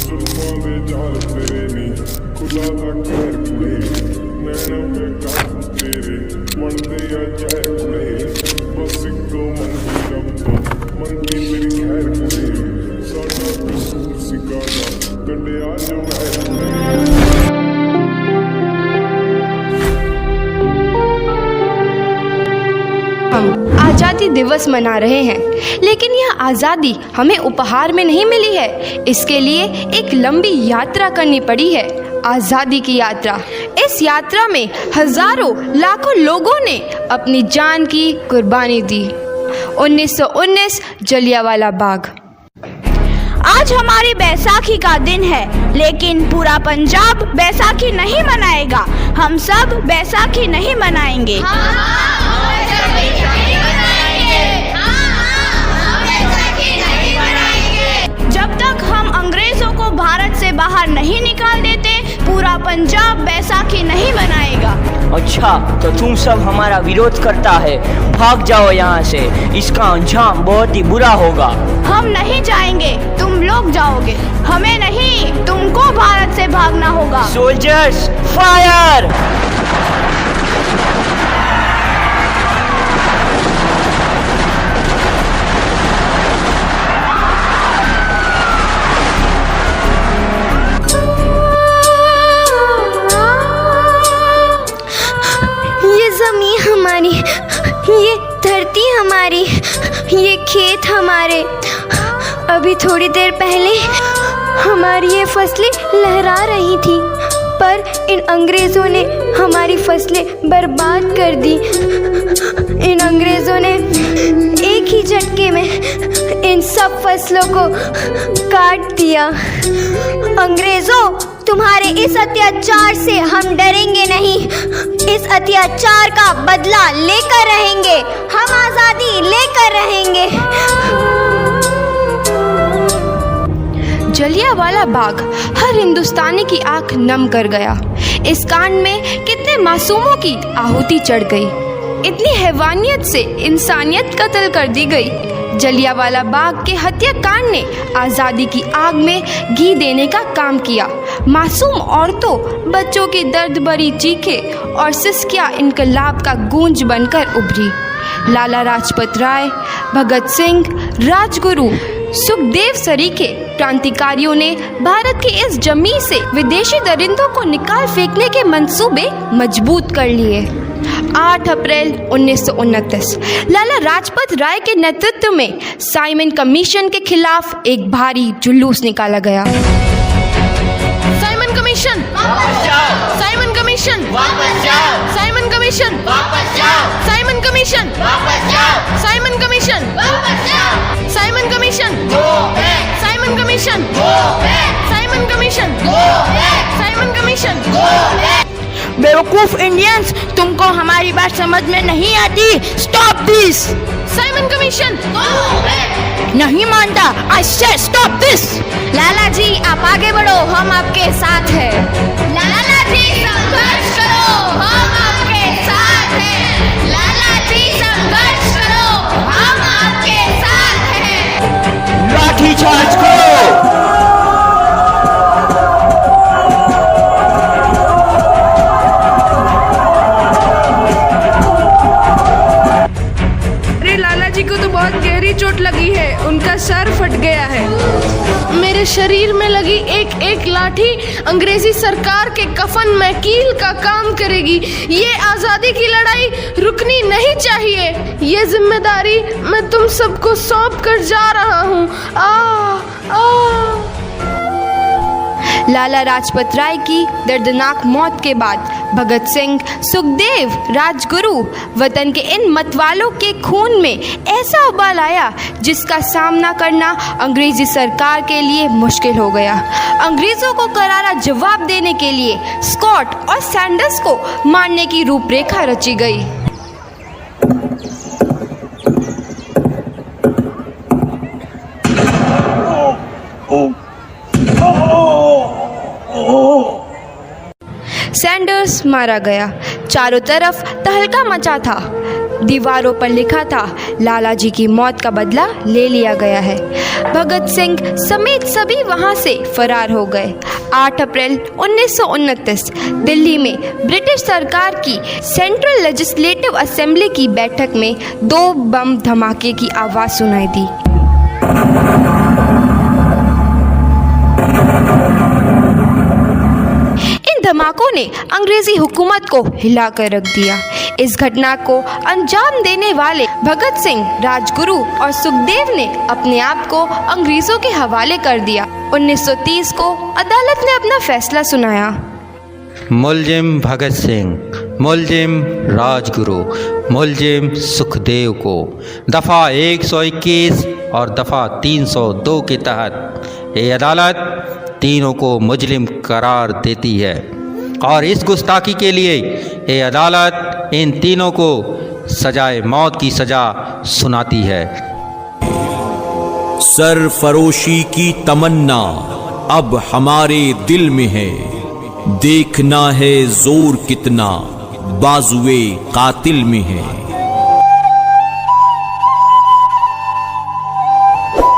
जुल्फों दे जाल तेरे नी खुदा दा कहर कुड़े नैना में काबू तेरे बनते आ जहर कुड़े बस इको मंगी रब्बा मंगी मेरी खैर कुड़े साडा कसूर सिकाना कड्डिया जो महर कुड़े। हम आज़ादी दिवस मना रहे हैं, लेकिन यह आज़ादी हमें उपहार में नहीं मिली है। इसके लिए एक लंबी यात्रा करनी पड़ी है, आज़ादी की यात्रा। इस यात्रा में हजारों लाखों लोगों ने अपनी जान की कुर्बानी दी। 1919 जलियांवाला बाग। आज हमारी बैसाखी का दिन है, लेकिन पूरा पंजाब बैसाखी नहीं मनाएगा। हम सब बैसाखी नहीं मनाएंगे। जब तक हम अंग्रेजों को भारत से बाहर नहीं निकाल देते, पूरा पंजाब बैसाखी नहीं मनाएगा। अच्छा, तो तुम सब हमारा विरोध करता है, भाग जाओ यहाँ से, इसका अंजाम बहुत ही बुरा होगा। हम नहीं जाएंगे, तुम लोग जाओगे। हमें नहीं, तुमको भारत से भागना होगा। Soldiers fire! ज़मीन हमारी, ये धरती हमारी, ये खेत हमारे। अभी थोड़ी देर पहले हमारी ये फसलें लहरा रही थी, पर इन अंग्रेज़ों ने हमारी फसलें बर्बाद कर दी। इन अंग्रेज़ों ने एक ही झटके में इन सब फसलों को काट दिया। अंग्रेज़ों, तुम्हारे इस अत्याचार से हम डरेंगे नहीं। इस अत्याचार का बदला लेकर रहेंगे। हम आज़ादी लेकर रहेंगे। जलियांवाला बाग हर हिंदुस्तानी की आंख नम कर गया। इस कांड में कितने मासूमों की आहुति चढ़ गई। इतनी हैवानियत से इंसानियत कत्ल कर दी गई। जलियांवाला बाग के हत्याकांड ने आज़ादी की आग में घी देने का काम किया। मासूम औरतों, बच्चों की दर्द भरी चीखें और सिसकियां इनकलाब का गूंज बनकर उभरी। लाला लाजपत राय, भगत सिंह, राजगुरु, सुखदेव सरीखे क्रांतिकारियों ने भारत की इस जमीन से विदेशी दरिंदों को निकाल फेंकने के मंसूबे मजबूत कर लिए। 8 अप्रैल 1929 लाला लाजपत राय के नेतृत्व में साइमन कमीशन के खिलाफ एक भारी जुलूस निकाला गया। साइमन कमीशन वापस जाओ! साइमन कमीशन वापस जाओ! साइमन कमीशन वापस जाओ! साइमन कमीशन वापस जाओ! साइमन कमीशन वापस जाओ! Simon commission go back! Simon commission go back! Simon commission go back! Simon commission go back! बेवकूफ इंडियंस, तुमको हमारी बात समझ में नहीं आती। Stop this! Simon commission go back! नहीं मानता। आई से स्टॉप दिस! लाला जी, आप आगे बढ़ो, हम आपके साथ हैं। लाला जी, संघर्ष करो, हम आपके साथ हैं। लाला जी, संघर्ष करो, हम आपके साथ हैं। लाठी चार्ज करो! चोट लगी है, उनका सर फट गया है। मेरे शरीर में लगी एक एक लाठी अंग्रेजी सरकार के कफन में कील का काम करेगी। ये आज़ादी की लड़ाई रुकनी नहीं चाहिए। ये जिम्मेदारी मैं तुम सबको सौंप कर जा रहा हूँ। लाला लाजपत राय की दर्दनाक मौत के बाद भगत सिंह, सुखदेव, राजगुरु वतन के इन मतवालों के खून में ऐसा उबाल आया जिसका सामना करना अंग्रेजी सरकार के लिए मुश्किल हो गया। अंग्रेजों को करारा जवाब देने के लिए स्कॉट और सैंडर्स को मारने की रूपरेखा रची गई। सैंडर्स मारा गया। चारों तरफ तहलका मचा था। दीवारों पर लिखा था, लाला जी की मौत का बदला ले लिया गया है। भगत सिंह समेत सभी वहां से फरार हो गए। 8 अप्रैल 1929 दिल्ली में ब्रिटिश सरकार की सेंट्रल लेजिस्लेटिव असेंबली की बैठक में 2 बम धमाके की आवाज़ सुनाई दी। धमाकों ने अंग्रेजी हुकूमत को हिलाकर रख दिया। इस घटना को अंजाम देने वाले भगत सिंह, राजगुरु और सुखदेव ने अपने आप को अंग्रेजों के हवाले कर दिया। 1930 को अदालत ने अपना फैसला सुनाया। मुलजिम भगत सिंह, मुलजिम राजगुरु, मुलजिम सुखदेव को दफ़ा 121 और दफ़ा 302 के तहत ये अदालत तीनों को मुजरिम करार देती है और इस गुस्ताखी के लिए ये अदालत इन तीनों को सजाए मौत की सज़ा सुनाती है। सरफरोशी की तमन्ना अब हमारे दिल में है, देखना है जोर कितना बाजुए कातिल में है।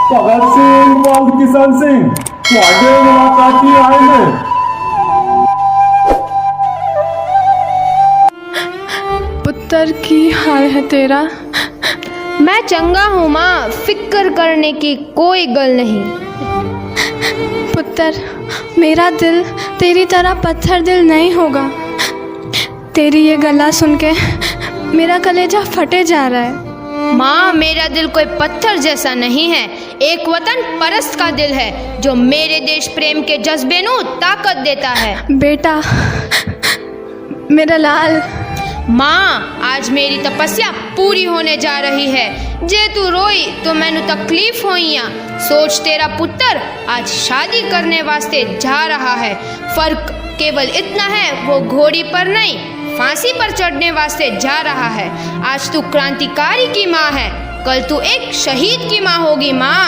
भगत सिंह और किशन सिंह ਤੁਹਾਡੇ ਮੁਲਾਕਾਤੀ ਆਏ ਨੇ। पुत्र की हाल है तेरा? मैं चंगा हूँ माँ, फिक्र करने की कोई गल नहीं। पुत्र, मेरा दिल तेरी तरह पत्थर दिल नहीं होगा। तेरी ये गला सुन के मेरा कलेजा फटे जा रहा है। माँ, मेरा दिल कोई पत्थर जैसा नहीं है, एक वतन परस्त का दिल है जो मेरे देश प्रेम के जज्बे को ताकत देता है। बेटा, मेरा लाल। माँ, आज मेरी तपस्या पूरी होने जा रही है। जे तू रोई तो मैनू तकलीफ होइया। सोच, तेरा पुत्र आज शादी करने वास्ते जा रहा है। फर्क केवल इतना है, वो घोड़ी पर नहीं फांसी पर चढ़ने वास्ते जा रहा है। आज तू क्रांतिकारी की माँ है, कल तू एक शहीद की माँ होगी। माँ।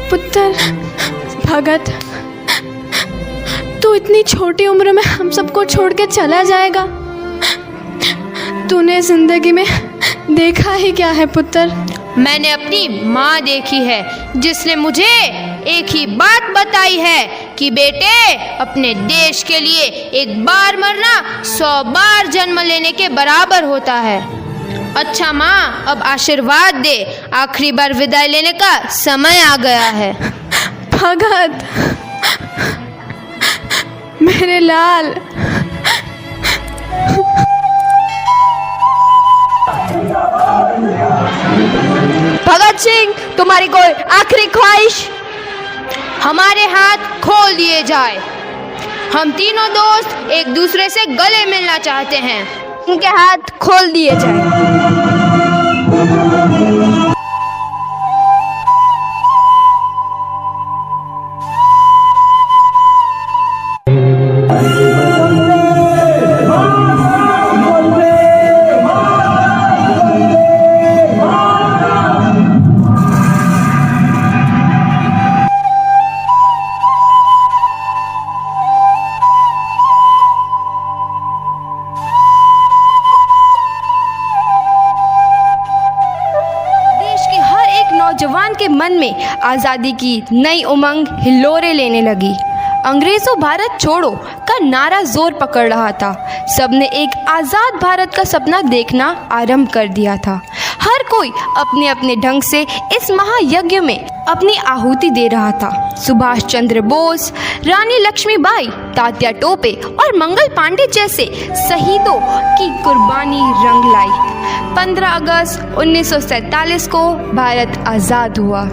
पुत्र भगत, तू इतनी छोटी उम्र में हम सबको छोड़ के चला जाएगा? तूने जिंदगी में देखा ही क्या है पुत्र? मैंने अपनी माँ देखी है, जिसने मुझे एक ही बात बताई है कि बेटे, अपने देश के लिए एक बार मरना 100 बार जन्म लेने के बराबर होता है। अच्छा माँ, अब आशीर्वाद दे, आखिरी बार विदाई लेने का समय आ गया है। भगत, मेरे लाल। भगत सिंह, तुम्हारी कोई आखिरी ख्वाहिश? हमारे हाथ खोल दिए जाए। हम तीनों दोस्त एक दूसरे से गले मिलना चाहते हैं। उनके हाथ खोल दिए जाए। नौजवान के मन में आज़ादी की नई उमंग हिलोरे लेने लगी। अंग्रेज़ों भारत छोड़ो का नारा जोर पकड़ रहा था। सबने एक आज़ाद भारत का सपना देखना आरंभ कर दिया था। हर कोई अपने अपने ढंग से इस महायज्ञ में अपनी आहुति दे रहा था। सुभाष चंद्र बोस, रानी लक्ष्मीबाई, तात्या टोपे और मंगल पांडे जैसे शहीदों की कुर्बानी रंग लाई। 15 अगस्त 1947 को भारत आज़ाद हुआ।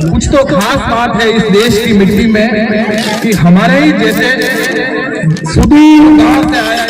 कुछ तो खास बात है इस देश की मिट्टी में कि हमारे ही जैसे सुदूर गांव से आया